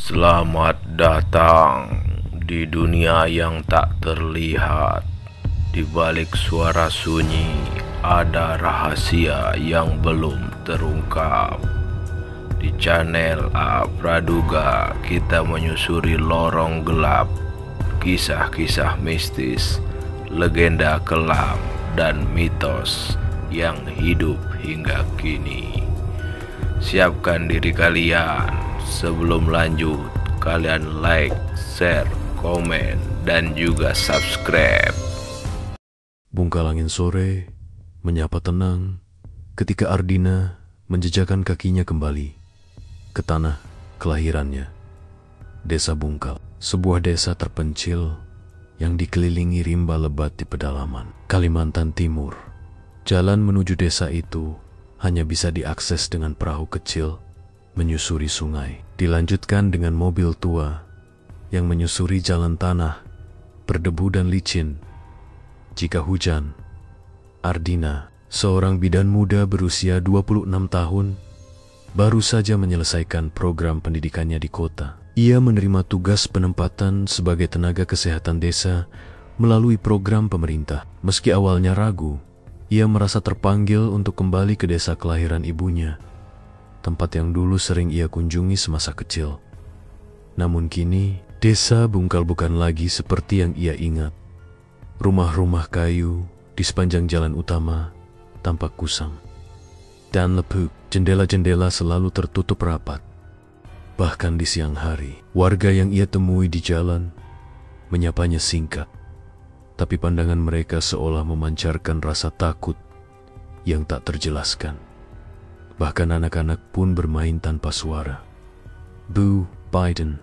Selamat datang di dunia yang tak terlihat. Di balik suara sunyi ada rahasia yang belum terungkap. Di channel A Praduga kita menyusuri lorong gelap, kisah-kisah mistis, legenda kelam, dan mitos yang hidup hingga kini. Siapkan diri kalian. Sebelum lanjut, kalian like, share, komen, dan juga subscribe. Bungkal angin sore menyapa tenang ketika Ardina menjejakkan kakinya kembali ke tanah kelahirannya, Desa Bungkal, sebuah desa terpencil yang dikelilingi rimba lebat di pedalaman Kalimantan Timur. Jalan menuju desa itu hanya bisa diakses dengan perahu kecil menyusuri sungai, dilanjutkan dengan mobil tua yang menyusuri jalan tanah berdebu dan licin. Jika hujan, Ardina, seorang bidan muda berusia 26 tahun, baru saja menyelesaikan program pendidikannya di kota. Ia menerima tugas penempatan sebagai tenaga kesehatan desa melalui program pemerintah. Meski awalnya ragu, ia merasa terpanggil untuk kembali ke desa kelahiran ibunya, tempat yang dulu sering ia kunjungi semasa kecil. Namun kini, Desa Bungkal bukan lagi seperti yang ia ingat. Rumah-rumah kayu di sepanjang jalan utama tampak kusam dan lepuk. Jendela-jendela selalu tertutup rapat. Bahkan di siang hari, warga yang ia temui di jalan menyapanya singkat, tapi pandangan mereka seolah memancarkan rasa takut yang tak terjelaskan. Bahkan anak-anak pun bermain tanpa suara. Bu Biden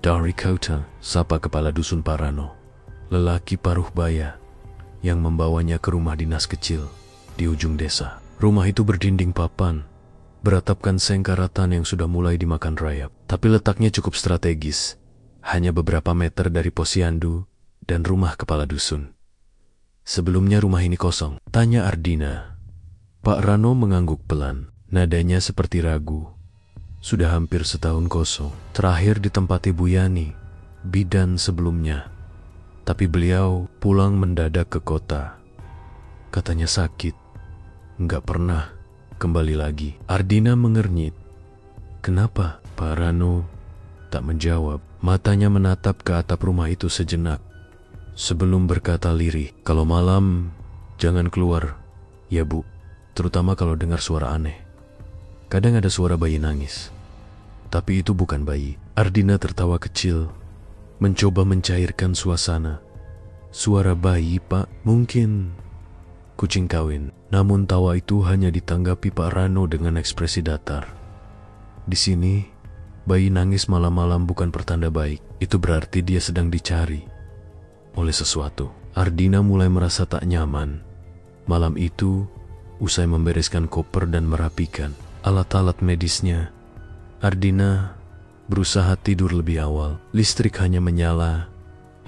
dari kota, sapa kepala dusun Parano, lelaki paruh baya yang membawanya ke rumah dinas kecil di ujung desa. Rumah itu berdinding papan, beratapkan seng karatan yang sudah mulai dimakan rayap, tapi letaknya cukup strategis, hanya beberapa meter dari posyandu dan rumah kepala dusun. Sebelumnya rumah ini kosong, tanya Ardina. Pak Rano mengangguk pelan, nadanya seperti ragu. Sudah hampir setahun kosong, terakhir ditempati Bu Yani, bidan sebelumnya. Tapi beliau pulang mendadak ke kota. Katanya sakit, nggak pernah kembali lagi. Ardina mengernyit. Kenapa? Pak Rano tak menjawab. Matanya menatap ke atap rumah itu sejenak, sebelum berkata lirih, kalau malam jangan keluar, ya Bu. Terutama kalau dengar suara aneh. Kadang ada suara bayi nangis. Tapi itu bukan bayi. Ardina tertawa kecil, mencoba mencairkan suasana. Suara bayi, Pak, mungkin kucing kawin. Namun tawa itu hanya ditanggapi Pak Rano dengan ekspresi datar. Di sini, bayi nangis malam-malam bukan pertanda baik. Itu berarti dia sedang dicari oleh sesuatu. Ardina mulai merasa tak nyaman. Malam itu, usai membereskan koper dan merapikan alat-alat medisnya, Ardina berusaha tidur lebih awal. Listrik hanya menyala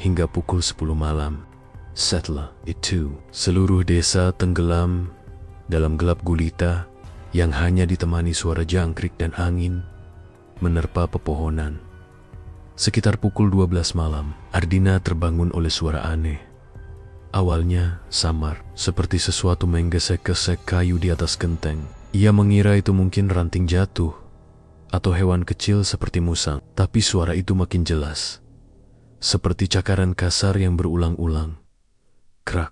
hingga pukul 10 malam. Setelah itu, seluruh desa tenggelam dalam gelap gulita yang hanya ditemani suara jangkrik dan angin menerpa pepohonan. Sekitar pukul 12 malam, Ardina terbangun oleh suara aneh. Awalnya samar, seperti sesuatu menggesek-gesek kayu di atas genteng. Ia mengira itu mungkin ranting jatuh atau hewan kecil seperti musang. Tapi suara itu makin jelas, seperti cakaran kasar yang berulang-ulang. Krak,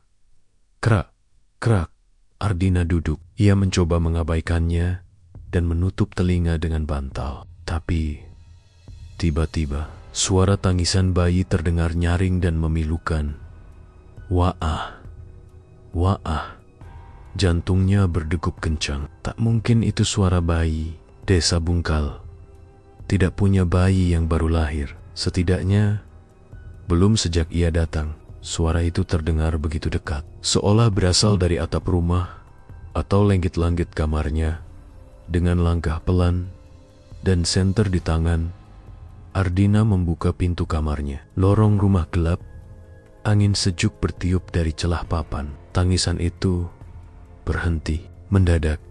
krak, krak. Ardina duduk. Ia mencoba mengabaikannya dan menutup telinga dengan bantal. Tapi tiba-tiba suara tangisan bayi terdengar nyaring dan memilukan. Waah, waah, jantungnya berdegup kencang. Tak mungkin itu suara bayi. Desa Bungkal tidak punya bayi yang baru lahir. Setidaknya, belum sejak ia datang. Suara itu terdengar begitu dekat, seolah berasal dari atap rumah atau langit-langit kamarnya. Dengan langkah pelan dan senter di tangan, Ardina membuka pintu kamarnya. Lorong rumah gelap. Angin sejuk bertiup dari celah papan. Tangisan itu berhenti mendadak,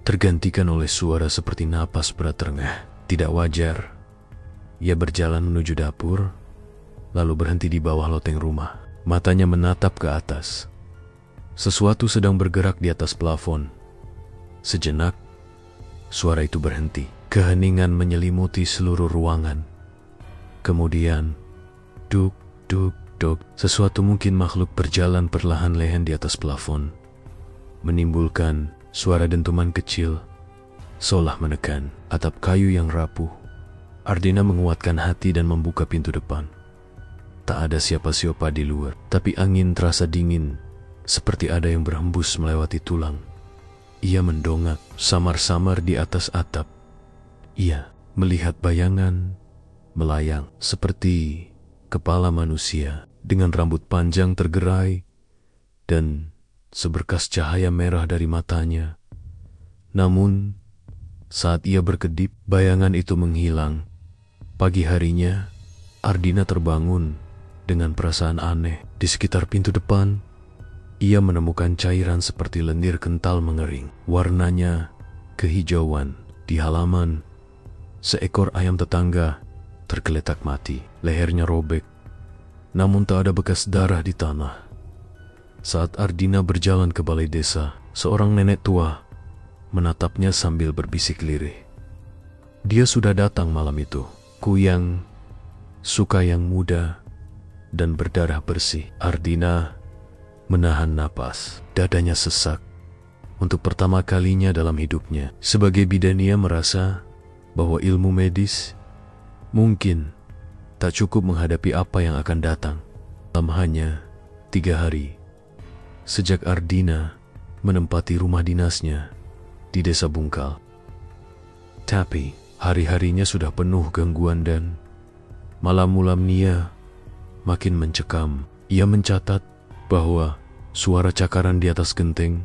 tergantikan oleh suara seperti napas berat rengah. Tidak wajar, Ia berjalan menuju dapur, lalu berhenti di bawah loteng rumah. Matanya menatap ke atas. Sesuatu sedang bergerak di atas plafon. Sejenak, suara itu berhenti. Keheningan menyelimuti seluruh ruangan. Kemudian, duk, duk, duk, sesuatu mungkin makhluk berjalan perlahan-lahan di atas plafon, menimbulkan suara dentuman kecil, seolah menekan atap kayu yang rapuh. Ardina menguatkan hati dan membuka pintu depan. Tak ada siapa-siapa di luar, tapi angin terasa dingin, seperti ada yang berhembus melewati tulang. Ia mendongak samar-samar di atas atap. Ia melihat bayangan melayang seperti kepala manusia dengan rambut panjang tergerai dan seberkas cahaya merah dari matanya. Namun, saat ia berkedip, bayangan itu menghilang. Pagi harinya, Ardina terbangun dengan perasaan aneh. Di sekitar pintu depan, ia menemukan cairan seperti lendir kental mengering. Warnanya kehijauan. Di halaman, seekor ayam tetangga tergeletak mati. Lehernya robek, namun tak ada bekas darah di tanah. Saat Ardina berjalan ke balai desa, seorang nenek tua menatapnya sambil berbisik lirih. Dia sudah datang malam itu. Kuyang, suka yang muda, dan berdarah bersih. Ardina menahan napas. Dadanya sesak. Untuk pertama kalinya dalam hidupnya, sebagai bidan ia merasa bahwa ilmu medis mungkin tak cukup menghadapi apa yang akan datang. Dalam hanya 3 hari, sejak Ardina menempati rumah dinasnya di desa Bungkal. Tapi hari-harinya sudah penuh gangguan dan malam-malam Nia makin mencekam. Ia mencatat bahwa suara cakaran di atas genteng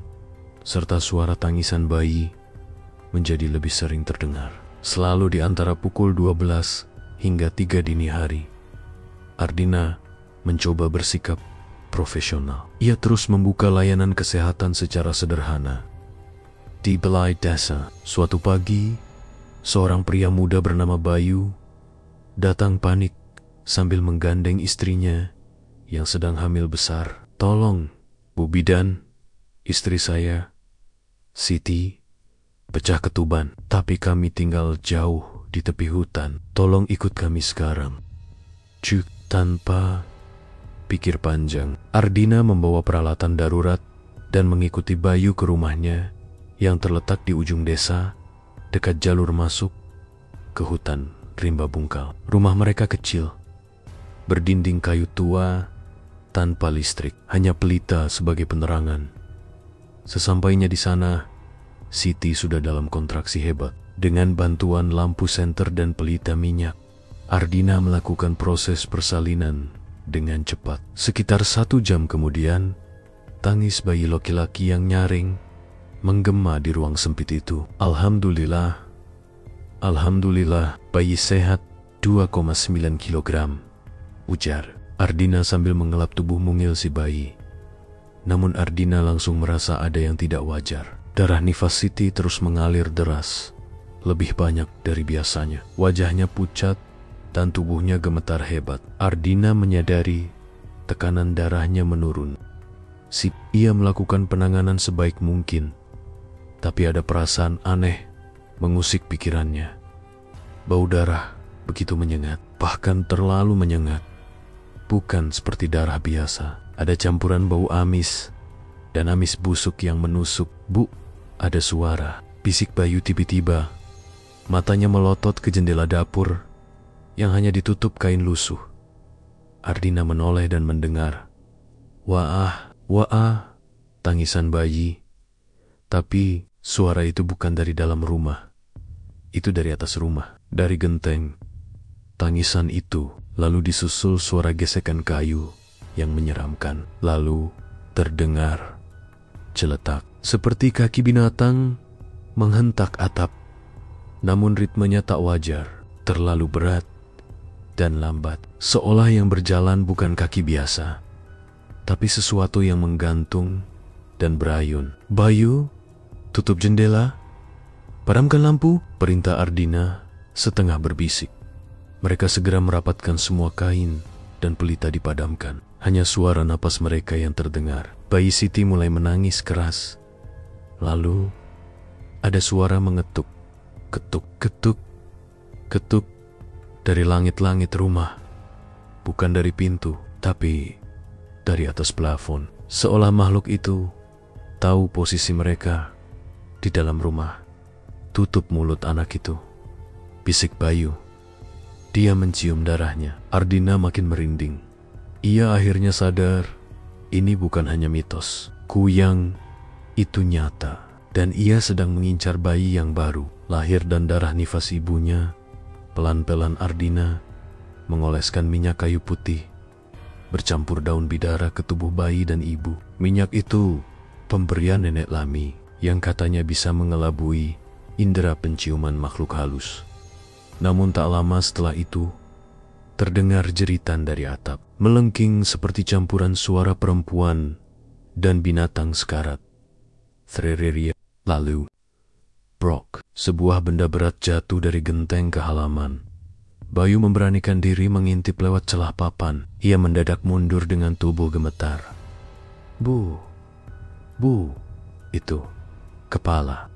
serta suara tangisan bayi menjadi lebih sering terdengar. Selalu di antara pukul 12 hingga 3 dini hari, Ardina mencoba bersikap profesional. Ia terus membuka layanan kesehatan secara sederhana. Di balai desa, suatu pagi, seorang pria muda bernama Bayu datang panik sambil menggandeng istrinya yang sedang hamil besar. "Tolong, Bu Bidan, istri saya, Siti, pecah ketuban, tapi kami tinggal jauh di tepi hutan. Tolong ikut kami sekarang." Cuk, tanpa pikir panjang, Ardina membawa peralatan darurat dan mengikuti Bayu ke rumahnya yang terletak di ujung desa, dekat jalur masuk ke hutan rimba Bungkal. Rumah mereka kecil, berdinding kayu tua, tanpa listrik, hanya pelita sebagai penerangan. Sesampainya di sana, Siti sudah dalam kontraksi hebat. Dengan bantuan lampu senter dan pelita minyak, Ardina melakukan proses persalinan dengan cepat. Sekitar 1 jam kemudian, tangis bayi laki-laki yang nyaring menggema di ruang sempit itu. Alhamdulillah, bayi sehat 2,9 kilogram, ujar Ardina sambil mengelap tubuh mungil si bayi. Namun Ardina langsung merasa ada yang tidak wajar. Darah nifas Siti terus mengalir deras, lebih banyak dari biasanya. Wajahnya pucat dan tubuhnya gemetar hebat. Ardina menyadari tekanan darahnya menurun. Ia melakukan penanganan sebaik mungkin, tapi ada perasaan aneh mengusik pikirannya. Bau darah begitu menyengat, bahkan terlalu menyengat. Bukan seperti darah biasa. Ada campuran bau amis dan amis busuk yang menusuk. "Bu, ada suara," bisik Bayu tiba-tiba. Matanya melotot ke jendela dapur yang hanya ditutup kain lusuh. Ardina menoleh dan mendengar. Wah, tangisan bayi. Tapi suara itu bukan dari dalam rumah. Itu dari atas rumah, dari genteng. Tangisan itu lalu disusul suara gesekan kayu yang menyeramkan. Lalu terdengar celetak, seperti kaki binatang menghentak atap. Namun ritmenya tak wajar, terlalu berat dan lambat. Seolah yang berjalan bukan kaki biasa, tapi sesuatu yang menggantung dan berayun. "Bayu, tutup jendela, padamkan lampu," perintah Ardina setengah berbisik. Mereka segera merapatkan semua kain dan pelita dipadamkan. Hanya suara napas mereka yang terdengar. Bayi Siti mulai menangis keras. Lalu ada suara mengetuk, ketuk, ketuk, ketuk dari langit-langit rumah. Bukan dari pintu, tapi dari atas plafon. Seolah makhluk itu tahu posisi mereka di dalam rumah. Tutup mulut anak itu, bisik Bayu. Dia mencium darahnya. Ardina makin merinding. Ia akhirnya sadar, ini bukan hanya mitos. Kuyang itu nyata. Dan ia sedang mengincar bayi yang baru lahir dan darah nifas ibunya. Pelan-pelan Ardina mengoleskan minyak kayu putih bercampur daun bidara ke tubuh bayi dan ibu. Minyak itu pemberian nenek Lami yang katanya bisa mengelabui indera penciuman makhluk halus. Namun tak lama setelah itu, terdengar jeritan dari atap, melengking seperti campuran suara perempuan dan binatang sekarat. Threreria. Lalu, brok, sebuah benda berat jatuh dari genteng ke halaman. Bayu memberanikan diri mengintip lewat celah papan. Ia mendadak mundur dengan tubuh gemetar. Bu, itu kepala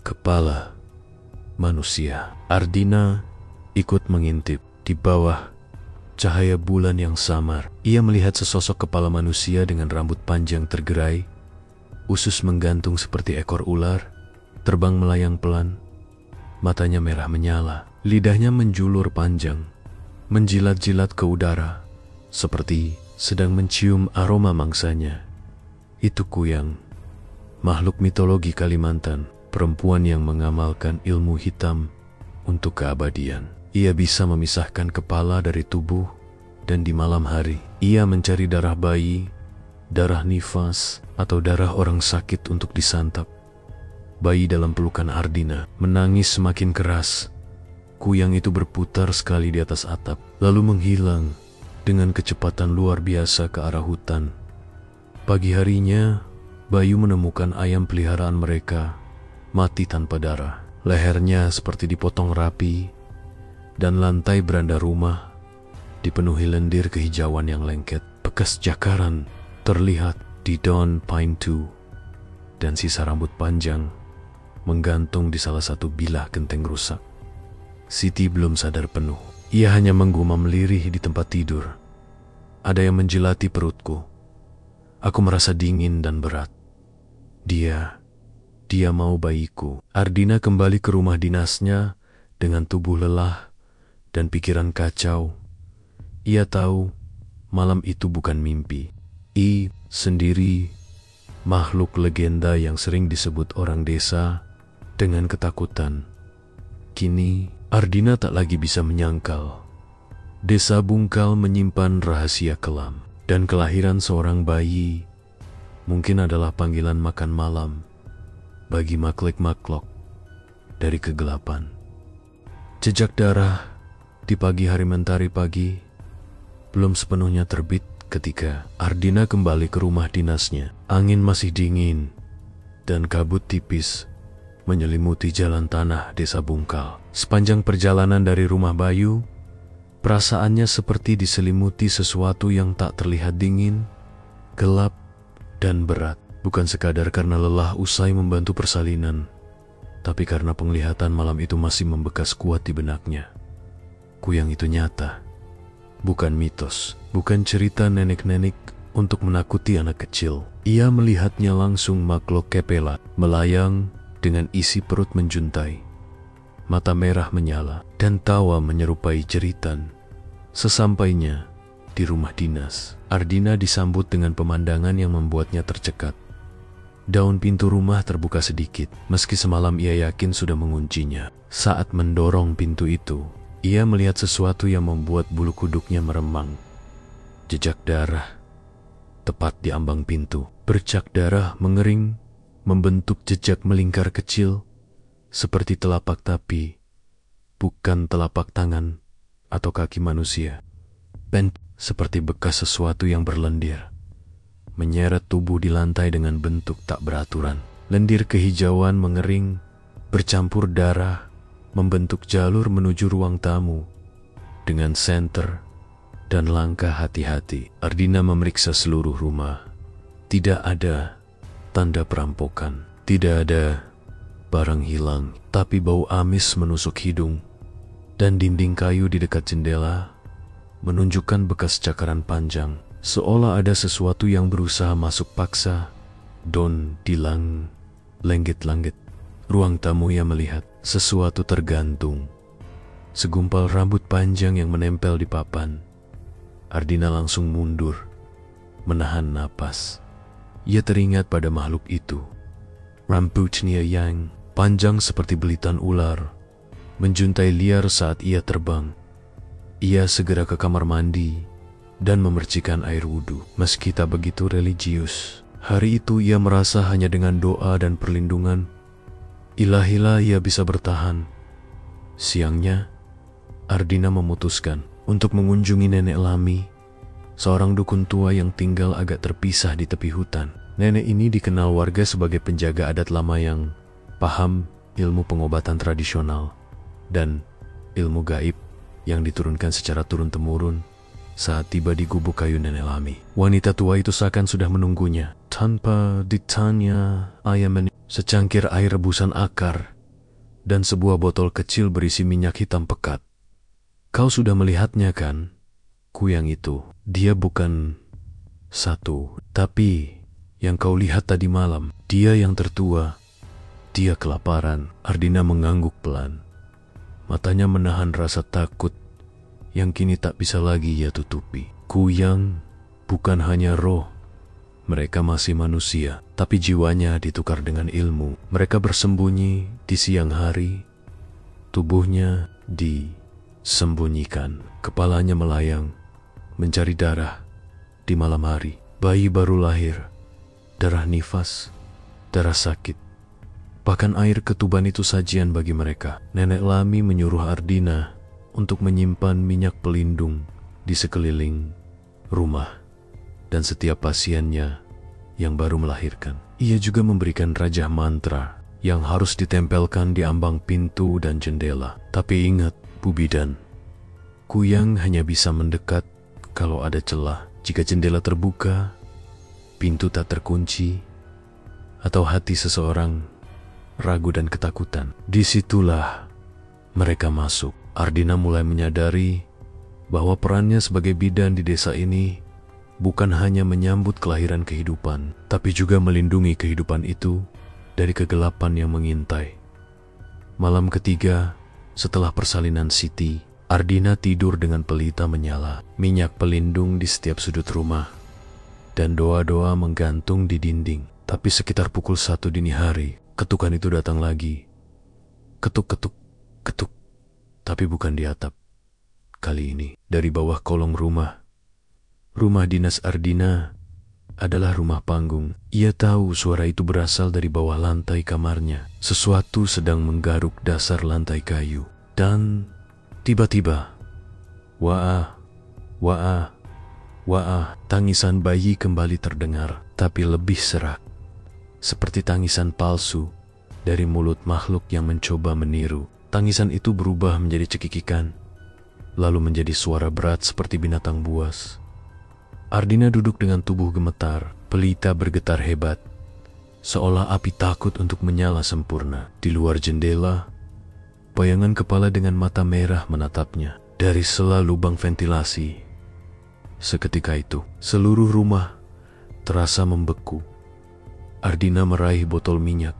manusia. Ardina ikut mengintip. Di bawah cahaya bulan yang samar, ia melihat sesosok kepala manusia dengan rambut panjang tergerai, usus menggantung seperti ekor ular, terbang melayang pelan, matanya merah menyala, lidahnya menjulur panjang, menjilat-jilat ke udara, seperti sedang mencium aroma mangsanya. Itu Kuyang, makhluk mitologi Kalimantan, perempuan yang mengamalkan ilmu hitam untuk keabadian. Ia bisa memisahkan kepala dari tubuh, dan di malam hari, ia mencari darah bayi, darah nifas, atau darah orang sakit untuk disantap. Bayi dalam pelukan Ardina menangis semakin keras. Kuyang itu berputar sekali di atas atap, lalu menghilang dengan kecepatan luar biasa ke arah hutan. Pagi harinya, Bayu menemukan ayam peliharaan mereka mati tanpa darah. Lehernya seperti dipotong rapi, dan lantai beranda rumah dipenuhi lendir kehijauan yang lengket. Bekas jakaran terlihat di daun pine tree, dan sisa rambut panjang menggantung di salah satu bilah genteng rusak. Siti belum sadar penuh. Ia hanya menggumam lirih di tempat tidur. Ada yang menjilati perutku. Aku merasa dingin dan berat. Dia mau bayiku. Ardina kembali ke rumah dinasnya dengan tubuh lelah dan pikiran kacau. Ia tahu malam itu bukan mimpi. Sendiri, makhluk legenda yang sering disebut orang desa dengan ketakutan. Kini, Ardina tak lagi bisa menyangkal. Desa Bungkal menyimpan rahasia kelam, dan kelahiran seorang bayi mungkin adalah panggilan makan malam bagi makhluk-makhluk dari kegelapan. Jejak darah di pagi hari mentari pagi belum sepenuhnya terbit ketika Ardina kembali ke rumah dinasnya. Angin masih dingin dan kabut tipis menyelimuti jalan tanah desa Bungkal. Sepanjang perjalanan dari rumah Bayu, perasaannya seperti diselimuti sesuatu yang tak terlihat dingin, gelap, dan berat. Bukan sekadar karena lelah usai membantu persalinan, tapi karena penglihatan malam itu masih membekas kuat di benaknya. Kuyang itu nyata, bukan mitos, bukan cerita nenek-nenek untuk menakuti anak kecil. Ia melihatnya langsung makhluk kepelat, melayang dengan isi perut menjuntai, mata merah menyala, dan tawa menyerupai jeritan. Sesampainya di rumah dinas, Ardina disambut dengan pemandangan yang membuatnya tercekat. Daun pintu rumah terbuka sedikit, meski semalam ia yakin sudah menguncinya. Saat mendorong pintu itu, ia melihat sesuatu yang membuat bulu kuduknya meremang. Jejak darah tepat di ambang pintu. Bercak darah mengering, membentuk jejak melingkar kecil, seperti telapak tapi bukan telapak tangan atau kaki manusia. Seperti bekas sesuatu yang berlendir, menyeret tubuh di lantai dengan bentuk tak beraturan. Lendir kehijauan mengering, bercampur darah, membentuk jalur menuju ruang tamu. Dengan senter dan langkah hati-hati, Ardina memeriksa seluruh rumah. Tidak ada tanda perampokan, tidak ada barang hilang, tapi bau amis menusuk hidung, dan dinding kayu di dekat jendela menunjukkan bekas cakaran panjang, seolah ada sesuatu yang berusaha masuk paksa. Don dilang lenggit-langgit. Ruang tamu yang melihat sesuatu tergantung. Segumpal rambut panjang yang menempel di papan. Ardina langsung mundur, menahan napas. Ia teringat pada makhluk itu. Rambutnya yang panjang seperti belitan ular, menjuntai liar saat ia terbang. Ia segera ke kamar mandi dan memercikan air wudhu. Meski tak begitu religius, hari itu ia merasa hanya dengan doa dan perlindungan ilahi ia bisa bertahan. Siangnya, Ardina memutuskan untuk mengunjungi Nenek Lami, seorang dukun tua yang tinggal agak terpisah di tepi hutan. Nenek ini dikenal warga sebagai penjaga adat lama yang paham ilmu pengobatan tradisional dan ilmu gaib yang diturunkan secara turun-temurun saat tiba di gubuk kayu Nenek Lami. Wanita tua itu seakan sudah menunggunya. Tanpa ditanya, ayam secangkir air rebusan akar dan sebuah botol kecil berisi minyak hitam pekat. Kau sudah melihatnya kan? Kuyang itu. Dia bukan satu, tapi yang kau lihat tadi malam. Dia yang tertua. Dia kelaparan. Ardina mengangguk pelan. Matanya menahan rasa takut yang kini tak bisa lagi ia tutupi. Kuyang bukan hanya roh. Mereka masih manusia, tapi jiwanya ditukar dengan ilmu. Mereka bersembunyi di siang hari. Tubuhnya disembunyikan. Kepalanya melayang, mencari darah di malam hari. Bayi baru lahir, darah nifas, darah sakit. Bahkan air ketuban itu sajian bagi mereka. Nenek Lami menyuruh Ardina untuk menyimpan minyak pelindung di sekeliling rumah dan setiap pasiennya yang baru melahirkan. Ia juga memberikan rajah mantra yang harus ditempelkan di ambang pintu dan jendela. Tapi ingat, Bu Bidan, kuyang hanya bisa mendekat kalau ada celah. Jika jendela terbuka, pintu tak terkunci, atau hati seseorang ragu dan ketakutan, disitulah mereka masuk. Ardina mulai menyadari bahwa perannya sebagai bidan di desa ini bukan hanya menyambut kelahiran kehidupan, tapi juga melindungi kehidupan itu dari kegelapan yang mengintai. Malam ketiga, setelah persalinan Siti, Ardina tidur dengan pelita menyala, minyak pelindung di setiap sudut rumah, dan doa-doa menggantung di dinding. Tapi sekitar pukul 1 dini hari, ketukan itu datang lagi. Ketuk-ketuk, ketuk, tapi bukan di atap. Kali ini, dari bawah kolong rumah. Rumah dinas Ardina adalah rumah panggung. Ia tahu suara itu berasal dari bawah lantai kamarnya. Sesuatu sedang menggaruk dasar lantai kayu. Dan tiba-tiba, waah, waah, waah, tangisan bayi kembali terdengar, tapi lebih serak. Seperti tangisan palsu dari mulut makhluk yang mencoba meniru. Tangisan itu berubah menjadi cekikikan, lalu menjadi suara berat seperti binatang buas. Ardina duduk dengan tubuh gemetar, pelita bergetar hebat, seolah api takut untuk menyala sempurna. Di luar jendela, bayangan kepala dengan mata merah menatapnya dari sela lubang ventilasi. Seketika itu, seluruh rumah terasa membeku. Ardina meraih botol minyak,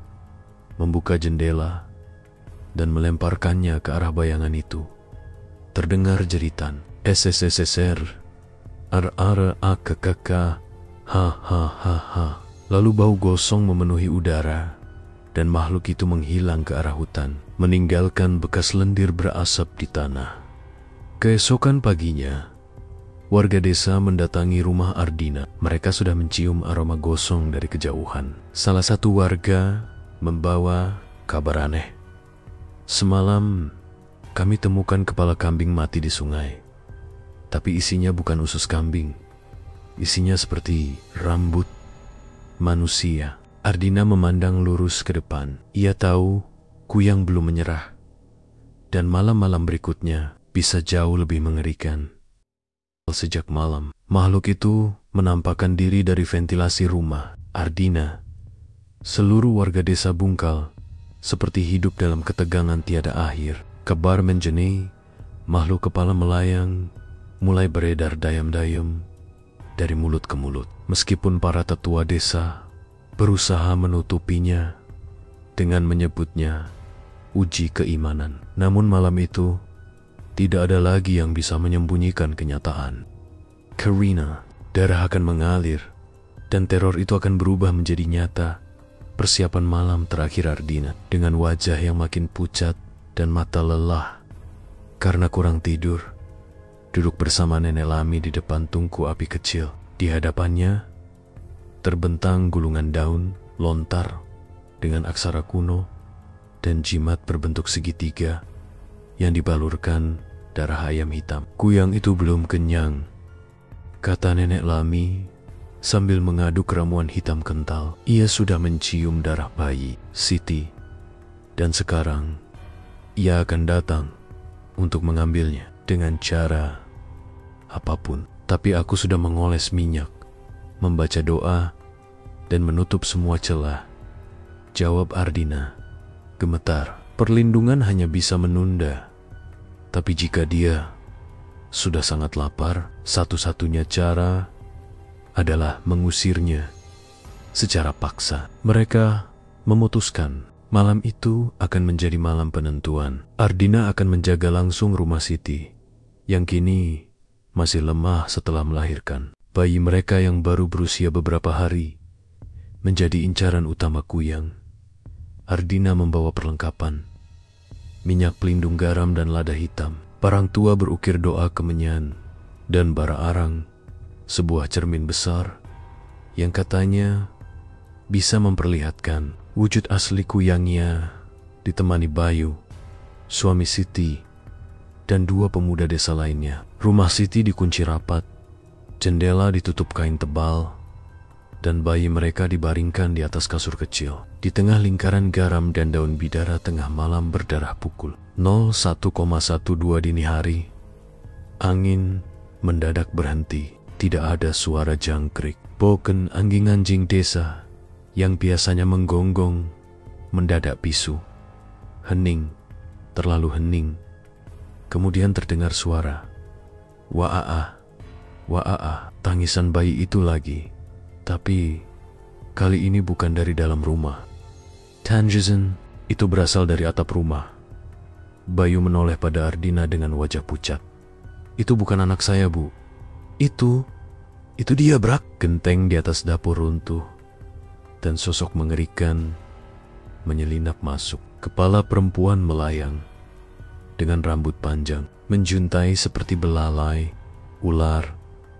membuka jendela, dan melemparkannya ke arah bayangan itu. Terdengar jeritan, SSSR, RRAKKK, ha ha ha ha. Lalu bau gosong memenuhi udara, dan makhluk itu menghilang ke arah hutan, meninggalkan bekas lendir berasap di tanah. Keesokan paginya, warga desa mendatangi rumah Ardina. Mereka sudah mencium aroma gosong dari kejauhan. Salah satu warga membawa kabar aneh. Semalam, kami temukan kepala kambing mati di sungai. Tapi isinya bukan usus kambing. Isinya seperti rambut manusia. Ardina memandang lurus ke depan. Ia tahu kuyang belum menyerah. Dan malam-malam berikutnya, bisa jauh lebih mengerikan. Sejak malam, makhluk itu menampakkan diri dari ventilasi rumah Ardina. Seluruh warga desa Bungkal seperti hidup dalam ketegangan tiada akhir. Kabar menjeni, makhluk kepala melayang mulai beredar dayam-dayam dari mulut ke mulut. Meskipun para tetua desa berusaha menutupinya dengan menyebutnya uji keimanan. Namun malam itu tidak ada lagi yang bisa menyembunyikan kenyataan. Karina, darah akan mengalir dan teror itu akan berubah menjadi nyata. Persiapan malam terakhir Ardina dengan wajah yang makin pucat dan mata lelah karena kurang tidur, duduk bersama Nenek Lami di depan tungku api kecil. Di hadapannya terbentang gulungan daun lontar dengan aksara kuno dan jimat berbentuk segitiga yang dibalurkan darah ayam hitam. Kuyang itu belum kenyang, kata Nenek Lami sambil mengaduk ramuan hitam kental. Ia sudah mencium darah bayi Siti dan sekarang ia akan datang untuk mengambilnya dengan cara apapun. Tapi aku sudah mengoles minyak, membaca doa, dan menutup semua celah, jawab Ardina gemetar. Perlindungan hanya bisa menunda, tapi jika dia sudah sangat lapar, satu-satunya cara adalah mengusirnya secara paksa. Mereka memutuskan malam itu akan menjadi malam penentuan. Ardina akan menjaga langsung rumah Siti yang kini masih lemah setelah melahirkan. Bayi mereka yang baru berusia beberapa hari menjadi incaran utama Kuyang. Ardina membawa perlengkapan, minyak pelindung garam dan lada hitam. Parang tua berukir doa kemenyan dan bara arang, sebuah cermin besar yang katanya bisa memperlihatkan wujud asli Kuyangnya, ditemani Bayu, suami Siti, dan dua pemuda desa lainnya. Rumah Siti dikunci rapat, jendela ditutup kain tebal, dan bayi mereka dibaringkan di atas kasur kecil. Di tengah lingkaran garam dan daun bidara tengah malam berdarah pukul 01,12 dini hari, angin mendadak berhenti. Tidak ada suara jangkrik. Boken anjing-anjing desa yang biasanya menggonggong mendadak bisu. Hening, terlalu hening. Kemudian terdengar suara Wa'a'ah, wa'a'ah, tangisan bayi itu lagi. Tapi kali ini bukan dari dalam rumah. Tangisan itu berasal dari atap rumah. Bayu menoleh pada Ardina dengan wajah pucat. Itu bukan anak saya, Bu. Itu dia, Brak. Genteng di atas dapur runtuh dan sosok mengerikan menyelinap masuk. Kepala perempuan melayang dengan rambut panjang, menjuntai seperti belalai, ular,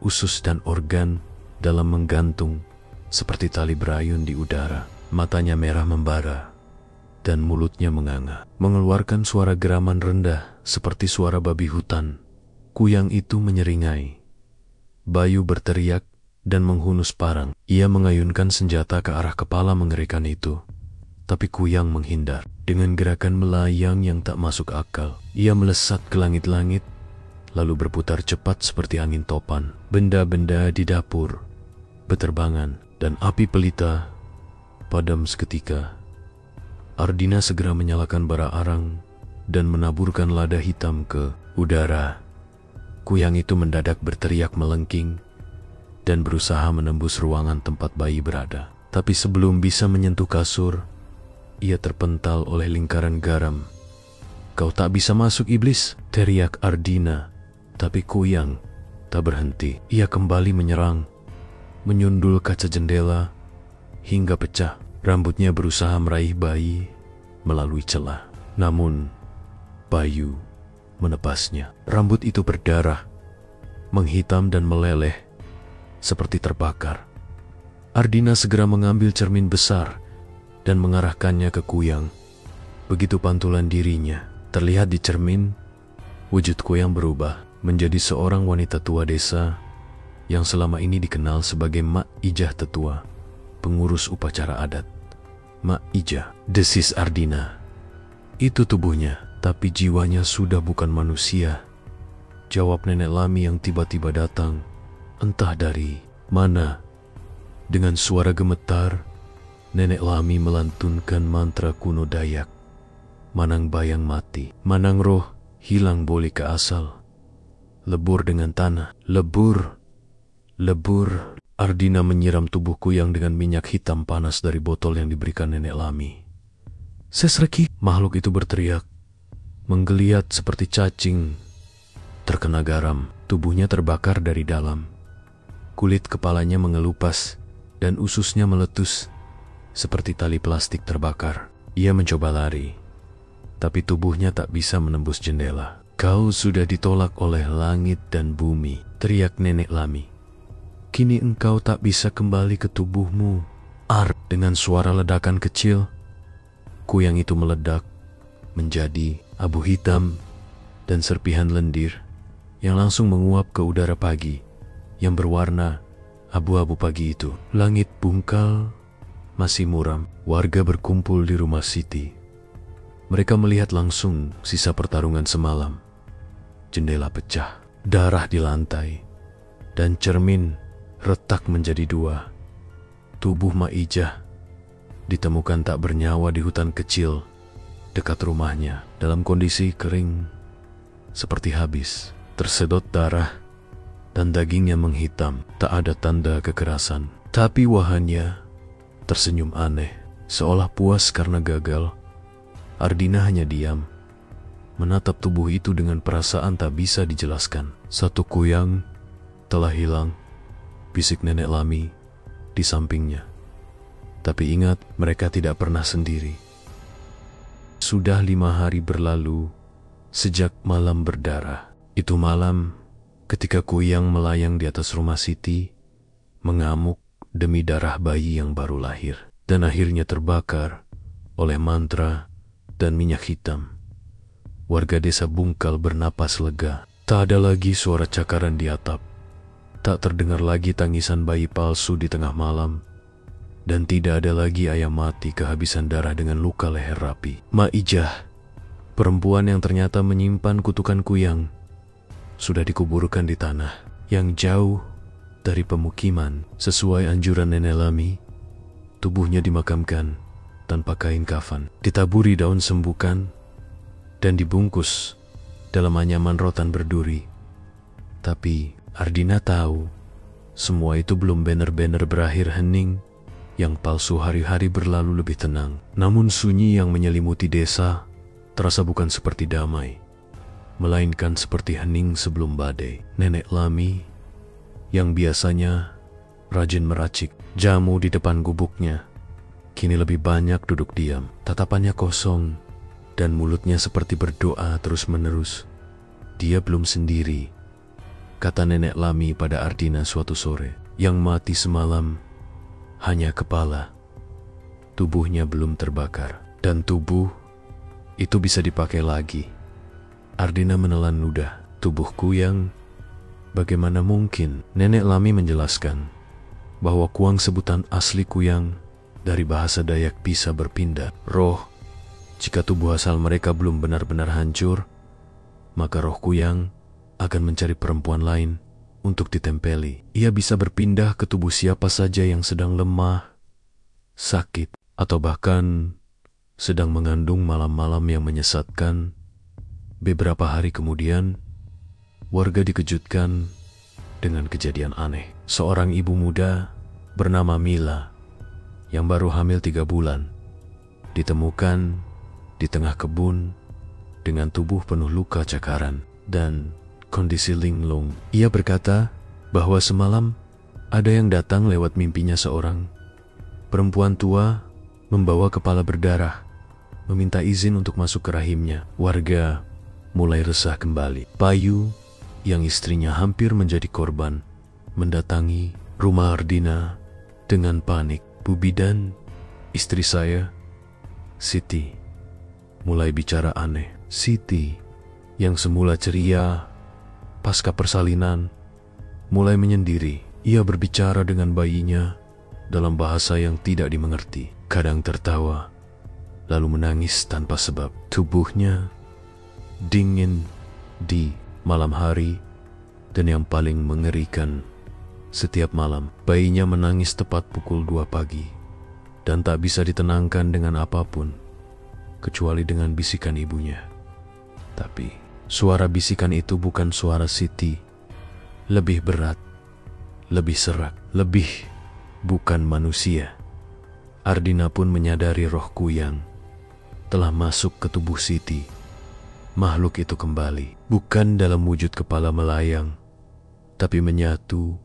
usus dan organ dalam menggantung seperti tali berayun di udara. Matanya merah membara dan mulutnya menganga, mengeluarkan suara geraman rendah seperti suara babi hutan. Kuyang itu menyeringai. Bayu berteriak dan menghunus parang. Ia mengayunkan senjata ke arah kepala mengerikan itu. Tapi Kuyang menghindar. Dengan gerakan melayang yang tak masuk akal, ia melesat ke langit-langit, lalu berputar cepat seperti angin topan. Benda-benda di dapur beterbangan dan api pelita padam seketika. Ardina segera menyalakan bara arang dan menaburkan lada hitam ke udara. Kuyang itu mendadak berteriak melengking dan berusaha menembus ruangan tempat bayi berada. Tapi sebelum bisa menyentuh kasur, ia terpental oleh lingkaran garam. "Kau tak bisa masuk, iblis!" teriak Ardina. Tapi Kuyang tak berhenti. Ia kembali menyerang, menyundul kaca jendela hingga pecah. Rambutnya berusaha meraih bayi melalui celah. Namun, Bayu menebasnya. Rambut itu berdarah, menghitam dan meleleh, seperti terbakar. Ardina segera mengambil cermin besar dan mengarahkannya ke Kuyang. Begitu pantulan dirinya terlihat di cermin, wujud Kuyang berubah menjadi seorang wanita tua desa yang selama ini dikenal sebagai Mak Ijah Tetua, pengurus upacara adat. "Mak Ijah," desis Ardina. "Itu tubuhnya, tapi jiwanya sudah bukan manusia," jawab Nenek Lami yang tiba-tiba datang, entah dari mana. Dengan suara gemetar, Nenek Lami melantunkan mantra kuno Dayak. Manang bayang mati, manang roh hilang boleh ke asal. Lebur dengan tanah, lebur, lebur. Ardina menyiram tubuh Kuyang dengan minyak hitam panas dari botol yang diberikan Nenek Lami. Sesreki, makhluk itu berteriak, menggeliat seperti cacing terkena garam. Tubuhnya terbakar dari dalam. Kulit kepalanya mengelupas dan ususnya meletus seperti tali plastik terbakar. Ia mencoba lari, tapi tubuhnya tak bisa menembus jendela. Kau sudah ditolak oleh langit dan bumi, teriak Nenek Lami. Kini engkau tak bisa kembali ke tubuhmu. Dengan suara ledakan kecil, Kuyang itu meledak menjadi abu hitam dan serpihan lendir yang langsung menguap ke udara pagi yang berwarna abu-abu pagi itu. Langit bungkal masih muram. Warga berkumpul di rumah Siti. Mereka melihat langsung sisa pertarungan semalam. Jendela pecah, darah di lantai, dan cermin retak menjadi dua. Tubuh Maijah ditemukan tak bernyawa di hutan kecil dekat rumahnya dalam kondisi kering seperti habis, tersedot darah dan dagingnya menghitam. Tak ada tanda kekerasan, tapi wajahnya tersenyum aneh, seolah puas karena gagal. Ardina hanya diam, menatap tubuh itu dengan perasaan tak bisa dijelaskan. Satu Kuyang telah hilang, bisik Nenek Lami di sampingnya. Tapi ingat, mereka tidak pernah sendiri. Sudah 5 hari berlalu sejak malam berdarah. Itu malam ketika Kuyang melayang di atas rumah Siti, mengamuk demi darah bayi yang baru lahir, dan akhirnya terbakar oleh mantra dan minyak hitam. Warga desa Bungkal bernapas lega. Tak ada lagi suara cakaran di atap. Tak terdengar lagi tangisan bayi palsu di tengah malam. Dan tidak ada lagi ayam mati kehabisan darah dengan luka leher rapi. Maijah, perempuan yang ternyata menyimpan kutukan Kuyang, sudah dikuburkan di tanah yang jauh dari pemukiman. Sesuai anjuran Nenek Lami, tubuhnya dimakamkan tanpa kain kafan, ditaburi daun sembukan, dan dibungkus dalam anyaman rotan berduri. Tapi Ardina tahu, semua itu belum benar-benar berakhir hening. Yang palsu hari-hari berlalu lebih tenang. Namun sunyi yang menyelimuti desa terasa bukan seperti damai, melainkan seperti hening sebelum badai. Nenek Lami yang biasanya rajin meracik jamu di depan gubuknya, kini lebih banyak duduk diam. Tatapannya kosong dan mulutnya seperti berdoa terus-menerus. Dia belum sendiri, kata Nenek Lami pada Ardina suatu sore. Yang mati semalam hanya kepala, tubuhnya belum terbakar, dan tubuh itu bisa dipakai lagi. Ardina menelan ludah. Tubuh Kuyang, bagaimana mungkin? Nenek Lami menjelaskan bahwa Kuang sebutan asli Kuyang dari bahasa Dayak bisa berpindah. Roh, jika tubuh asal mereka belum benar-benar hancur, maka roh Kuyang akan mencari perempuan lain untuk ditempeli. Ia bisa berpindah ke tubuh siapa saja yang sedang lemah, sakit, atau bahkan sedang mengandung malam-malam yang menyesatkan. Beberapa hari kemudian, warga dikejutkan dengan kejadian aneh. Seorang ibu muda bernama Mila yang baru hamil 3 bulan ditemukan di tengah kebun dengan tubuh penuh luka cakaran dan kondisi linglung. Ia berkata bahwa semalam ada yang datang lewat mimpinya, seorang perempuan tua membawa kepala berdarah, meminta izin untuk masuk ke rahimnya. Warga mulai resah kembali. Payu yang istrinya hampir menjadi korban mendatangi rumah Ardina dengan panik. Bu Bidan, istri saya, Siti, mulai bicara aneh. Siti yang semula ceria pasca persalinan mulai menyendiri. Ia berbicara dengan bayinya dalam bahasa yang tidak dimengerti. Kadang tertawa, lalu menangis tanpa sebab. Tubuhnya dingin di malam hari, dan yang paling mengerikan, setiap malam bayinya menangis tepat pukul 2 pagi dan tak bisa ditenangkan dengan apapun kecuali dengan bisikan ibunya. Tapi suara bisikan itu bukan suara Siti. Lebih berat, lebih serak, lebih bukan manusia. Ardina pun menyadari rohku yang telah masuk ke tubuh Siti. Makhluk itu kembali, bukan dalam wujud kepala melayang, tapi menyatu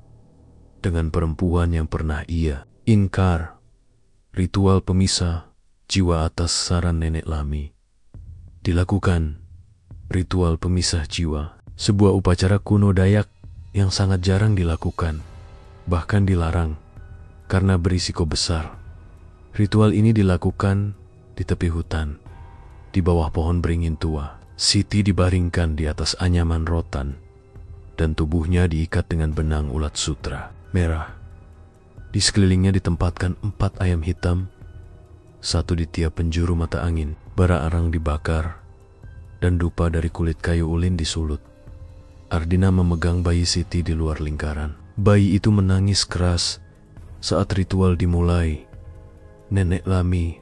dengan perempuan yang pernah ia ingkar. Ritual pemisah jiwa atas saran Nenek Lami. Dilakukan ritual pemisah jiwa, sebuah upacara kuno Dayak yang sangat jarang dilakukan, bahkan dilarang karena berisiko besar. Ritual ini dilakukan di tepi hutan, di bawah pohon beringin tua. Siti dibaringkan di atas anyaman rotan, dan tubuhnya diikat dengan benang ulat sutra merah. Di sekelilingnya ditempatkan 4 ayam hitam, 1 di tiap penjuru mata angin, bara arang dibakar, dan dupa dari kulit kayu ulin disulut. Ardina memegang bayi Siti di luar lingkaran. Bayi itu menangis keras saat ritual dimulai. Nenek Lami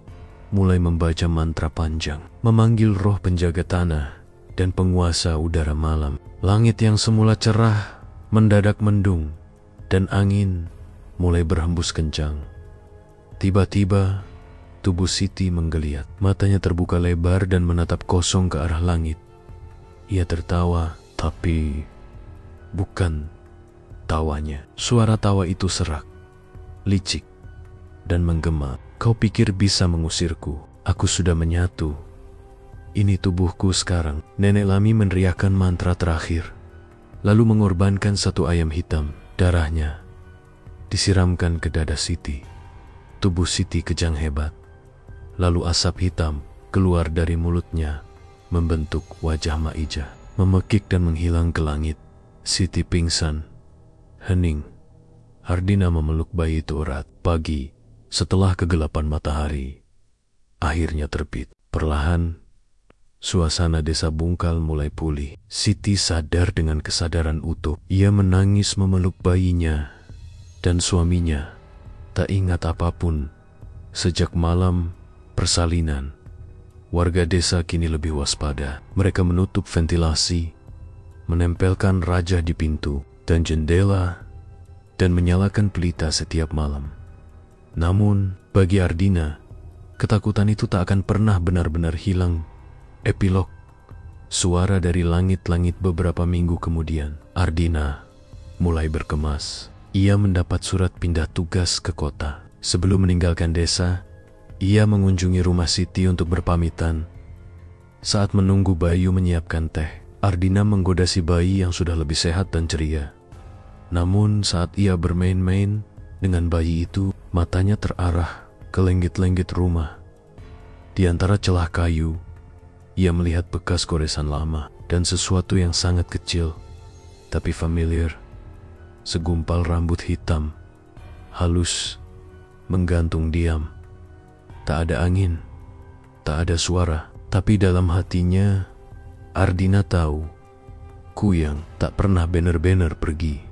mulai membaca mantra panjang, memanggil roh penjaga tanah dan penguasa udara malam. Langit yang semula cerah mendadak mendung, dan angin mulai berhembus kencang. Tiba-tiba tubuh Siti menggeliat. Matanya terbuka lebar dan menatap kosong ke arah langit. Ia tertawa, tapi bukan tawanya. Suara tawa itu serak, licik, dan menggema. Kau pikir bisa mengusirku? Aku sudah menyatu. Ini tubuhku sekarang. Nenek Lami meneriakkan mantra terakhir, lalu mengorbankan 1 ayam hitam. Darahnya disiramkan ke dada Siti. Tubuh Siti kejang hebat. Lalu asap hitam keluar dari mulutnya, membentuk wajah Maija, memekik dan menghilang ke langit. Siti pingsan, hening. Ardina memeluk bayi itu erat. Pagi, setelah kegelapan matahari akhirnya terbit. Perlahan, suasana desa Bungkal mulai pulih. Siti sadar dengan kesadaran utuh. Ia menangis memeluk bayinya, dan suaminya tak ingat apapun. Sejak malam persalinan, warga desa kini lebih waspada. Mereka menutup ventilasi, menempelkan rajah di pintu dan jendela, dan menyalakan pelita setiap malam. Namun, bagi Ardina, ketakutan itu tak akan pernah benar-benar hilang. Epilog. Suara dari langit-langit beberapa minggu kemudian, Ardina mulai berkemas. Ia mendapat surat pindah tugas ke kota. Sebelum meninggalkan desa, ia mengunjungi rumah Siti untuk berpamitan. Saat menunggu Bayu menyiapkan teh, Ardina menggoda si bayi yang sudah lebih sehat dan ceria. Namun saat ia bermain-main dengan bayi itu, matanya terarah ke lenggit-lenggit rumah. Di antara celah kayu, ia melihat bekas goresan lama dan sesuatu yang sangat kecil tapi familiar. Segumpal rambut hitam, halus, menggantung diam. Tak ada angin, tak ada suara, tapi dalam hatinya Ardina tahu Kuyang tak pernah benar-benar pergi.